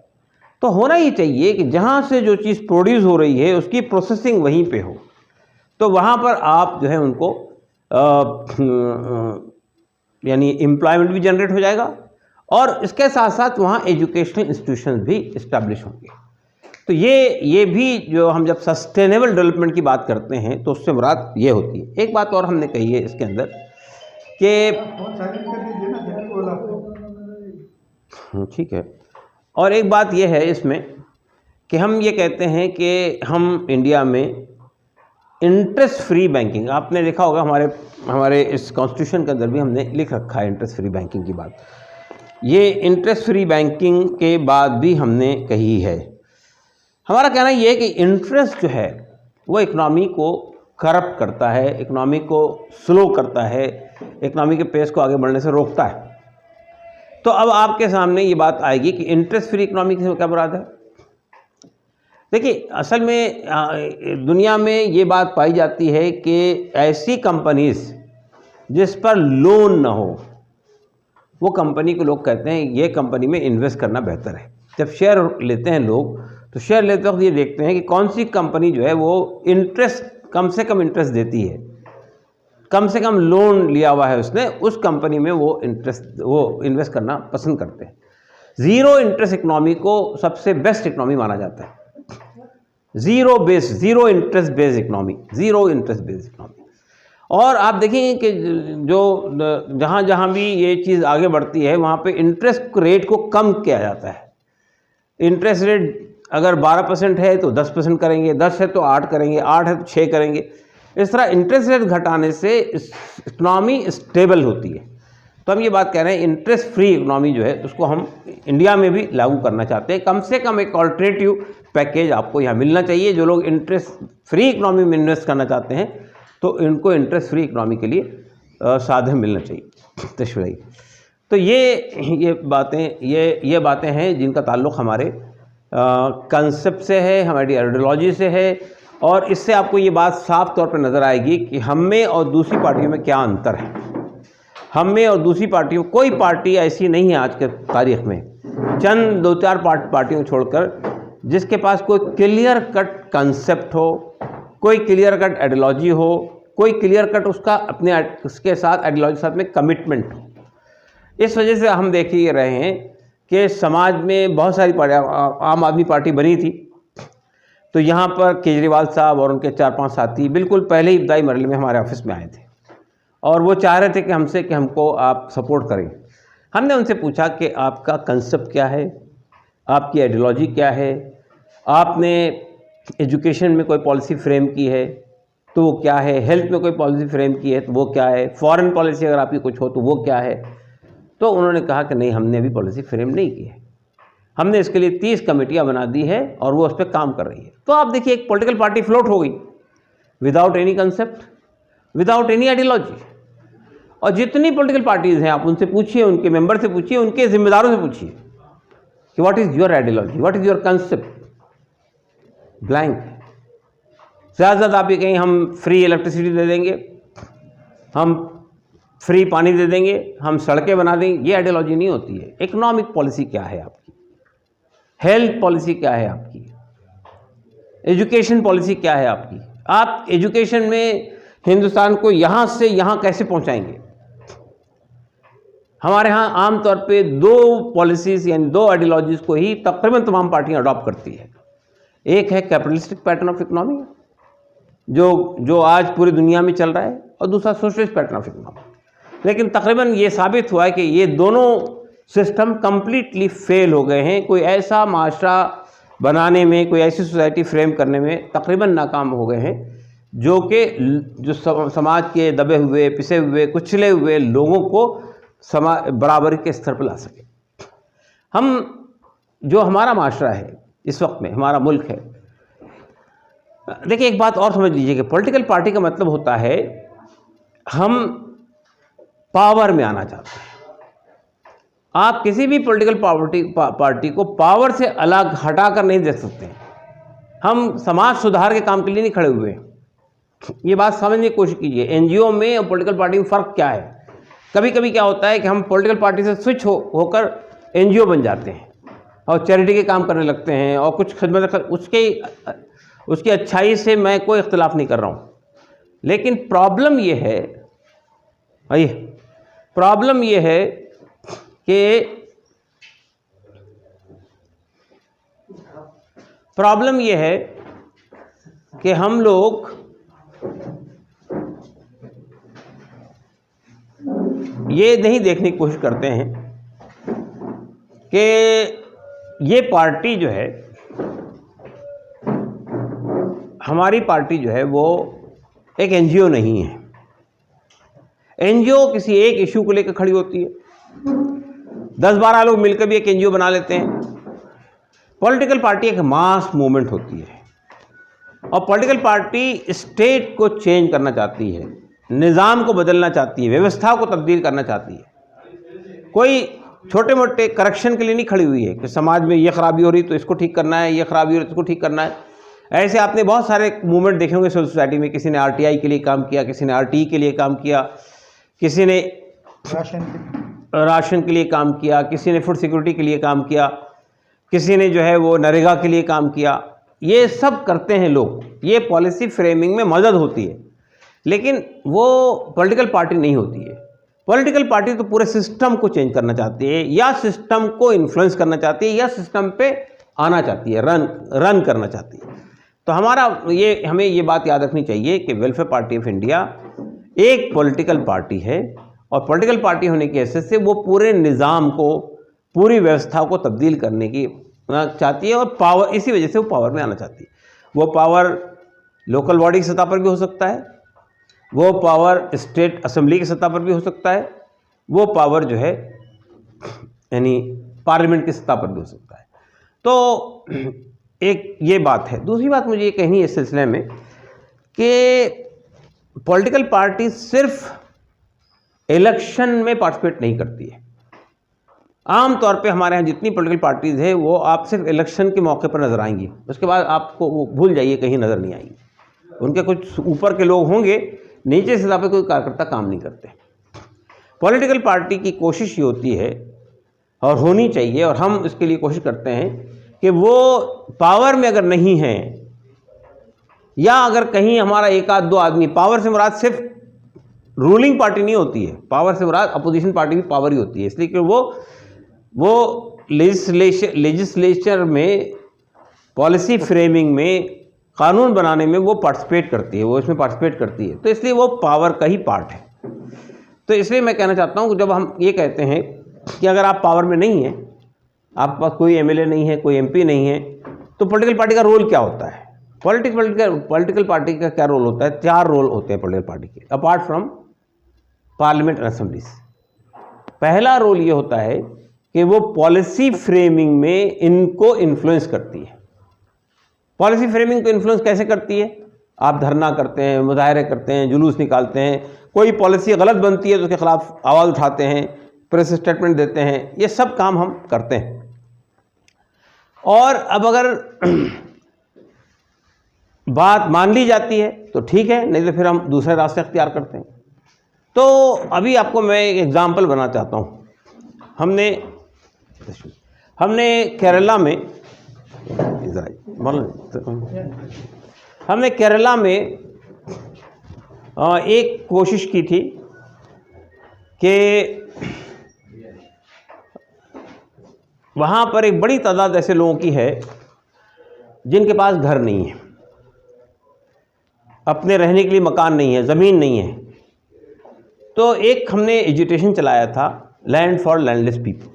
तो होना ये चाहिए कि जहाँ से जो चीज़ प्रोड्यूस हो रही है उसकी प्रोसेसिंग वहीं पे हो, तो वहाँ पर आप जो है उनको यानी एम्प्लॉयमेंट भी जनरेट हो जाएगा और इसके साथ साथ वहाँ एजुकेशनल इंस्टीट्यूशन भी इस्टेब्लिश होंगे। तो ये भी जो हम जब सस्टेनेबल डेवलपमेंट की बात करते हैं तो उससे मुराद ये होती है। एक बात और हमने कही है इसके अंदर कि ठीक है, और एक बात ये है इसमें कि हम ये कहते हैं कि हम इंडिया में इंटरेस्ट फ्री बैंकिंग, आपने देखा होगा हमारे इस कॉन्स्टिट्यूशन के अंदर भी हमने लिख रखा है इंटरेस्ट फ्री बैंकिंग की बात। ये इंटरेस्ट फ्री बैंकिंग के बाद भी हमने कही है। हमारा कहना ये है कि इंटरेस्ट जो है वो इकनॉमी को करप्ट करता है, इकनॉमी को स्लो करता है, इकनॉमी के पेस को आगे बढ़ने से रोकता है। तो अब आपके सामने ये बात आएगी कि इंटरेस्ट फ्री इकनॉमी से क्या मुराद है। देखिए, असल में दुनिया में ये बात पाई जाती है कि ऐसी कंपनीज जिस पर लोन ना हो, वो कंपनी को लोग कहते हैं ये कंपनी में इन्वेस्ट करना बेहतर है। जब शेयर लेते हैं लोग तो शेयर लेते वक्त ये देखते हैं कि कौन सी कंपनी जो है वो इंटरेस्ट, कम से कम इंटरेस्ट देती है, कम से कम लोन लिया हुआ है उसने, उस कंपनी में वो इन्वेस्ट करना पसंद करते हैं। ज़ीरो इंटरेस्ट इकनॉमी को सबसे बेस्ट इकनॉमी माना जाता है। Zero interest based economy, zero interest based economy. और आप देखेंगे कि जो जहाँ जहाँ भी ये चीज़ आगे बढ़ती है वहाँ पे इंटरेस्ट रेट को कम किया जाता है। इंटरेस्ट रेट अगर 12% है तो 10% करेंगे, 10 है तो 8 करेंगे, 8 है तो 6 करेंगे। इस तरह इंटरेस्ट रेट घटाने से इकोनॉमी स्टेबल होती है। तो हम ये बात कह रहे हैं इंटरेस्ट फ्री इकोनॉमी जो है उसको हम इंडिया में भी लागू करना चाहते हैं। कम से कम एक ऑल्टरनेटिव पैकेज आपको यहाँ मिलना चाहिए। जो लोग इंटरेस्ट फ्री इकोनॉमी में इन्वेस्ट करना चाहते हैं तो इनको इंटरेस्ट फ्री इकोनॉमी के लिए साधन मिलना चाहिए। तशरीह तो ये बातें हैं जिनका ताल्लुक़ हमारे कंसेप्ट से है, हमारी आइडियोलॉजी से है। और इससे आपको ये बात साफ तौर पर नज़र आएगी कि हम में और दूसरी पार्टियों में क्या अंतर है। हम में और दूसरी पार्टियों, कोई पार्टी ऐसी नहीं है आज के तारीख़ में, चंद 2-4 पार्टियों को छोड़कर, जिसके पास कोई क्लियर कट कंसेप्ट हो, कोई क्लियर कट आइडियोलॉजी हो, कोई क्लियर कट उसके साथ आइडियोलॉजी के साथ में कमिटमेंट हो। इस वजह से हम देख ही रहे हैं कि समाज में बहुत सारी पार्टियाँ, आम आदमी पार्टी बनी थी तो यहाँ पर केजरीवाल साहब और उनके 4-5 साथी बिल्कुल पहले ही इब्तदाई मरहले में हमारे ऑफिस में आए थे और वो चाह रहे थे कि हमको आप सपोर्ट करें। हमने उनसे पूछा कि आपका कंसेप्ट क्या है, आपकी आइडियोलॉजी क्या है, आपने एजुकेशन में कोई पॉलिसी फ्रेम की है तो वो क्या है, हेल्थ में कोई पॉलिसी फ्रेम की है तो वो क्या है, फॉरेन पॉलिसी अगर आपकी कुछ हो तो वो क्या है। तो उन्होंने कहा कि नहीं, हमने अभी पॉलिसी फ्रेम नहीं की है, हमने इसके लिए 30 कमेटियाँ बना दी है और वो उस पर काम कर रही है। तो आप देखिए एक पॉलिटिकल पार्टी फ्लोट हो गई without any concept, without any ideology. और जितनी पॉलिटिकल पार्टीज़ हैं आप उनसे पूछिए, उनके मेंबर से पूछिए, उनके जिम्मेदारों से पूछिए कि what is your ideology, what is your concept, blank है। ज़्यादा से ज़्यादा आप ये कहें हम फ्री इलेक्ट्रिसिटी दे देंगे, हम फ्री पानी दे देंगे, हम सड़कें बना देंगे, ये आइडियोलॉजी नहीं होती है। इकोनॉमिक पॉलिसी क्या है आपकी, हेल्थ पॉलिसी क्या है आपकी, एजुकेशन पॉलिसी क्या है आपकी, आप एजुकेशन में हिंदुस्तान को यहाँ से यहाँ कैसे पहुँचाएंगे। हमारे यहाँ आमतौर पे 2 पॉलिसीज़ यानी 2 आइडियोलॉजीज़ को ही तकरीबन तमाम पार्टियाँ अडॉप्ट करती है। एक है कैपिटलिस्टिक पैटर्न ऑफ इकोनॉमी जो आज पूरी दुनिया में चल रहा है, और दूसरा सोशलिस्ट पैटर्न ऑफ इकोनॉमी। लेकिन तकरीबन ये साबित हुआ है कि ये दोनों सिस्टम कंप्लीटली फेल हो गए हैं। कोई ऐसा माशरा बनाने में, कोई ऐसी सोसाइटी फ्रेम करने में तकरीबन नाकाम हो गए हैं जो समाज के दबे हुए, पिसे हुए, कुचले हुए लोगों को बराबरी के स्तर पर ला सके। जो हमारा माशरा है इस वक्त में, हमारा मुल्क है, देखिए एक बात और समझ लीजिए कि पॉलिटिकल पार्टी का मतलब होता है हम पावर में आना चाहते हैं। आप किसी भी पॉलिटिकल पार्टी को पावर से अलग हटाकर नहीं देख सकते। हम समाज सुधार के काम के लिए नहीं खड़े हुए हैं। ये बात समझने की कोशिश कीजिए, एनजीओ में और पॉलिटिकल पार्टी में फ़र्क क्या है। कभी कभी क्या होता है कि हम पॉलिटिकल पार्टी से स्विच होकर एनजीओ बन जाते हैं और चैरिटी के काम करने लगते हैं और कुछ खिदमत उसकी अच्छाई से मैं कोई इख्तिलाफ़ नहीं कर रहा हूँ। लेकिन प्रॉब्लम ये है कि हम लोग ये नहीं देखने की कोशिश करते हैं कि ये पार्टी जो है, हमारी पार्टी जो है वो एक एनजीओ नहीं है। एनजीओ किसी एक इशू को लेकर खड़ी होती है, 10-12 लोग मिलकर भी एक एनजीओ बना लेते हैं। पॉलिटिकल पार्टी एक मास मूवमेंट होती है और पॉलिटिकल पार्टी स्टेट को चेंज करना चाहती है, निज़ाम को बदलना चाहती है, व्यवस्था को तब्दील करना चाहती है। कोई छोटे मोटे करेक्शन के लिए नहीं खड़ी हुई है कि समाज में ये खराबी हो रही तो इसको ठीक करना है, ये खराबी हो रही तो इसको ठीक करना है। ऐसे आपने बहुत सारे मूवमेंट देखे होंगे सोसाइटी में। किसी ने आरटीआई के लिए काम किया, किसी ने आरटीई के लिए काम किया, किसी ने राशन के लिए काम किया, किसी ने फूड सिक्योरिटी के लिए काम किया, किसी ने जो है वो नरेगा के लिए काम किया। ये सब करते हैं लोग, ये पॉलिसी फ्रेमिंग में मदद होती है, लेकिन वो पॉलिटिकल पार्टी नहीं होती है। पॉलिटिकल पार्टी तो पूरे सिस्टम को चेंज करना चाहती है, या सिस्टम को इन्फ्लुएंस करना चाहती है, या सिस्टम पे आना चाहती है, रन करना चाहती है। तो हमें ये बात याद रखनी चाहिए कि वेलफेयर पार्टी ऑफ इंडिया एक पॉलिटिकल पार्टी है, और पॉलिटिकल पार्टी होने की हैसियत से वो पूरे निज़ाम को, पूरी व्यवस्था को तब्दील करने की चाहती है, और पावर, इसी वजह से वो पावर में आना चाहती है। वो पावर लोकल बॉडी की सतह पर भी हो सकता है, वो पावर स्टेट असेंबली की सतह पर भी हो सकता है, वो पावर जो है यानी पार्लियामेंट की सतह पर भी हो सकता है। तो एक ये बात है। दूसरी बात मुझे ये कहनी है इस सिलसिले में कि पॉलिटिकल पार्टी सिर्फ इलेक्शन में पार्टिसिपेट नहीं करती है। आम तौर पे हमारे यहाँ जितनी पॉलिटिकल पार्टीज़ है वो आप सिर्फ इलेक्शन के मौके पर नज़र आएंगी, उसके बाद आपको वो भूल जाइए, कहीं नज़र नहीं आएंगी। उनके कुछ ऊपर के लोग होंगे, नीचे से पे कोई कार्यकर्ता काम नहीं करते। पॉलिटिकल पार्टी की कोशिश ये होती है और होनी चाहिए, और हम इसके लिए कोशिश करते हैं कि वो पावर में अगर नहीं है, या अगर कहीं हमारा एक आध दो आदमी, पावर से मुराद सिर्फ रूलिंग पार्टी नहीं होती है, पावर से मुराद अपोजिशन पार्टी भी पावर ही होती है, इसलिए कि वो लेजिस्लेचर में, पॉलिसी फ्रेमिंग में, कानून बनाने में वो पार्टिसिपेट करती है, वो इसमें पार्टिसिपेट करती है, तो इसलिए वो पावर का ही पार्ट है। तो इसलिए मैं कहना चाहता हूँ कि जब हम ये कहते हैं कि अगर आप पावर में नहीं हैं, आपके पास कोई एमएलए नहीं है, कोई एमपी नहीं है, तो पॉलिटिकल पार्टी का रोल क्या होता है? पॉलिटिकल पार्टी का क्या रोल होता है? 4 रोल होते हैं पॉलिटिकल पार्टी के, apart from parliament and assemblies. पहला रोल ये होता है कि वो पॉलिसी फ्रेमिंग में इनको इन्फ्लुएंस करती है। पॉलिसी फ्रेमिंग को इन्फ्लुएंस कैसे करती है? आप धरना करते हैं, मुजाहरे करते हैं, जुलूस निकालते हैं, कोई पॉलिसी गलत बनती है तो उसके खिलाफ आवाज़ उठाते हैं, प्रेस स्टेटमेंट देते हैं, ये सब काम हम करते हैं। और अब अगर बात मान ली जाती है तो ठीक है, नहीं तो फिर हम दूसरे रास्ते अख्तियार करते हैं। तो अभी आपको मैं एक एग्जाम्पल बनाना चाहता हूँ। हमने केरला में एक कोशिश की थी कि वहाँ पर एक बड़ी तादाद ऐसे लोगों की है जिनके पास घर नहीं है, अपने रहने के लिए मकान नहीं है, ज़मीन नहीं है। तो एक हमने एजुटेशन चलाया था, लैंड फॉर लैंडलेस पीपल।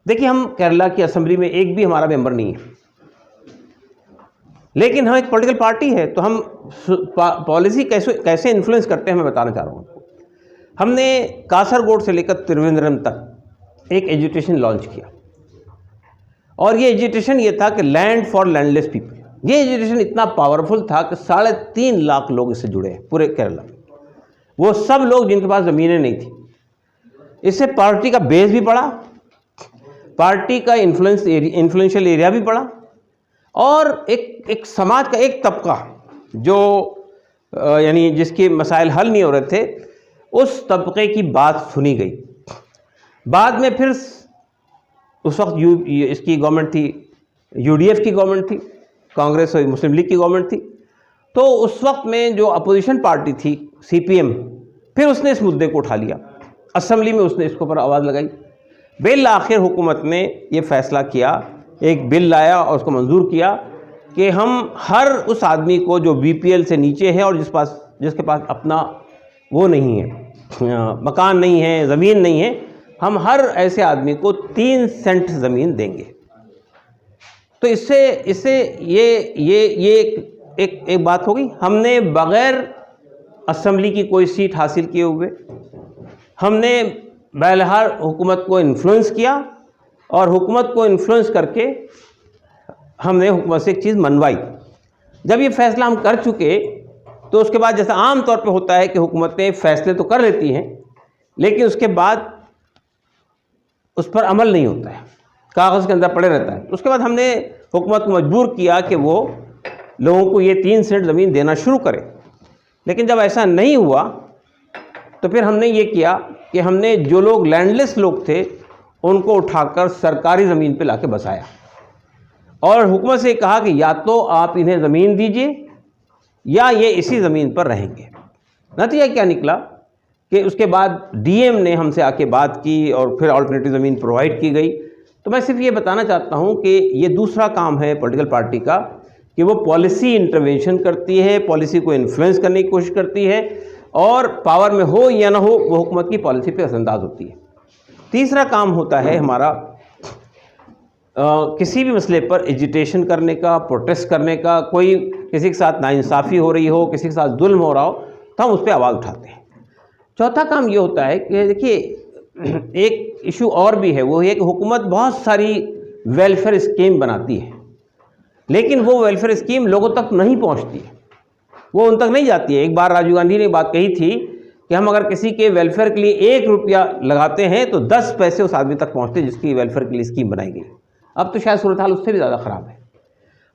देखिए, हम केरला की असेंबली में एक भी हमारा मेंबर नहीं है, लेकिन हम एक पॉलिटिकल पार्टी है, तो हम पॉलिसी कैसे इन्फ्लुएंस करते हैं मैं बताना चाह रहा हूँ। हमने कासरगोड से लेकर त्रिवेंद्रम तक एक एजुटेशन लॉन्च किया, और ये एजुटेशन ये था कि लैंड फॉर लैंडलेस पीपल। ये एजुटेशन इतना पावरफुल था कि 3.5 लाख लोग इससे जुड़े हैं पूरे केरला में, वो सब लोग जिनके पास ज़मीनें नहीं थी। इससे पार्टी का बेस भी बढ़ा, पार्टी का इन्फ्लुएंशियल एरिया भी बढ़ा, और एक समाज का एक तबका जो यानी जिसके मसाइल हल नहीं हो रहे थे, उस तबके की बात सुनी गई। बाद में फिर उस वक्त इसकी गवर्नमेंट थी, यूडीएफ की गवर्नमेंट थी, कांग्रेस और मुस्लिम लीग की गवर्नमेंट थी। तो उस वक्त में जो अपोजिशन पार्टी थी सीपीएम, फिर उसने इस मुद्दे को उठा लिया, असेंबली में उसने इसके ऊपर आवाज़ लगाई। बिल आखिर हुकूमत ने ये फैसला किया, एक बिल लाया और उसको मंजूर किया कि हम हर उस आदमी को जो बीपीएल से नीचे है और जिसके पास अपना वो नहीं है, मकान नहीं है, ज़मीन नहीं है, हम हर ऐसे आदमी को 3 सेंट ज़मीन देंगे। तो इससे ये एक बात हो गई। हमने बग़ैर असेंबली की कोई सीट हासिल किए हुए हमने बहरहाल हुकूमत को इन्फ्लुएंस किया, और हुकूमत को इन्फ्लुएंस करके हमने हुकूमत से एक चीज़ मनवाई। जब ये फ़ैसला हम कर चुके तो उसके बाद जैसा आम तौर पे होता है कि हुकूमतें फ़ैसले तो कर लेती हैं, लेकिन उसके बाद उस पर अमल नहीं होता है, कागज़ के अंदर पड़े रहता है। उसके बाद हमने हुकूमत को मजबूर किया कि वो लोगों को ये 3 सेंट ज़मीन देना शुरू करे। लेकिन जब ऐसा नहीं हुआ तो फिर हमने ये किया कि हमने जो लोग लैंडलेस लोग थे उनको उठाकर सरकारी ज़मीन पे लाके बसाया, और हुकूमत से कहा कि या तो आप इन्हें ज़मीन दीजिए या ये इसी ज़मीन पर रहेंगे। नतीजा क्या निकला कि उसके बाद डीएम ने हमसे आके बात की और फिर अल्टरनेटिव ज़मीन प्रोवाइड की गई। तो मैं सिर्फ ये बताना चाहता हूँ कि ये दूसरा काम है पॉलिटिकल पार्टी का कि वो पॉलिसी इंटरवेंशन करती है, पॉलिसी को इन्फ्लुएंस करने की कोशिश करती है और पावर में हो या ना हो वो हुकूमत की पॉलिसी पे असरअंदाज होती है। तीसरा काम होता है हमारा किसी भी मसले पर एजिटेशन करने का, प्रोटेस्ट करने का, कोई किसी के साथ नाइंसाफ़ी हो रही हो, किसी के साथ जुल्म हो रहा हो तो हम उस पर आवाज़ उठाते हैं। चौथा काम ये होता है कि देखिए एक इशू और भी है, वो ये कि हुकूमत बहुत सारी वेलफेयर स्कीम बनाती है, लेकिन वो वेलफेयर स्कीम लोगों तक नहीं पहुंचती है, वो उन तक नहीं जाती है। एक बार राजीव गांधी ने बात कही थी कि हम अगर किसी के वेलफेयर के लिए 1 रुपया लगाते हैं तो 10 पैसे उस आदमी तक पहुंचते जिसकी वेलफेयर के लिए स्कीम बनाई गई। अब तो शायद सूरत हाल उससे भी ज़्यादा ख़राब है।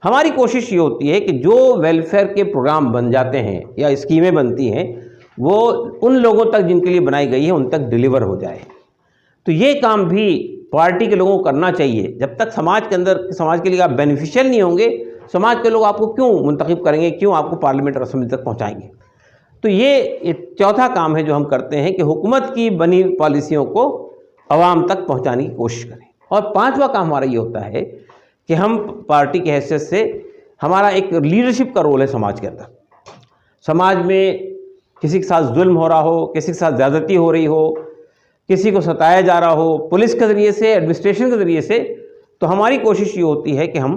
हमारी कोशिश ये होती है कि जो वेलफेयर के प्रोग्राम बन जाते हैं या स्कीमें बनती हैं वो उन लोगों तक जिनके लिए बनाई गई है उन तक डिलीवर हो जाए। तो ये काम भी पार्टी के लोगों को करना चाहिए। जब तक समाज के अंदर, समाज के लिए आप बेनिफिशियल नहीं होंगे, समाज के लोग आपको क्यों मुंतखब करेंगे, क्यों आपको पार्लियामेंट और असेंबली तक पहुंचाएंगे। तो ये चौथा काम है जो हम करते हैं कि हुकूमत की बनी पॉलिसियों को आवाम तक पहुंचाने की कोशिश करें। और पांचवा काम हमारा ये होता है कि हम पार्टी की हैसियत से, हमारा एक लीडरशिप का रोल है समाज के अंदर। समाज में किसी के साथ जुल्म हो रहा हो, किसी के साथ ज़्यादती हो रही हो, किसी को सताया जा रहा हो पुलिस के ज़रिए से, एडमिनिस्ट्रेशन के ज़रिए से, तो हमारी कोशिश ये होती है कि हम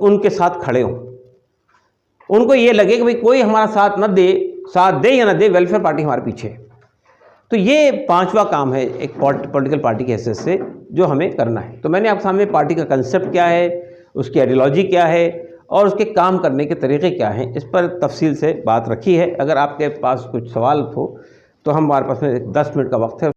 उनके साथ खड़े हों। उनको ये लगे कि भाई कोई हमारा साथ दे या ना दे, वेलफेयर पार्टी हमारे पीछे है। तो ये पांचवा काम है एक पॉलिटिकल पार्टी की हैसियत से जो हमें करना है। तो मैंने आपके सामने पार्टी का कंसेप्ट क्या है, उसकी आइडियोलॉजी क्या है और उसके काम करने के तरीके क्या हैं, इस पर तफसील से बात रखी है। अगर आपके पास कुछ सवाल हो तो हमारे पास में 10 मिनट का वक्त है।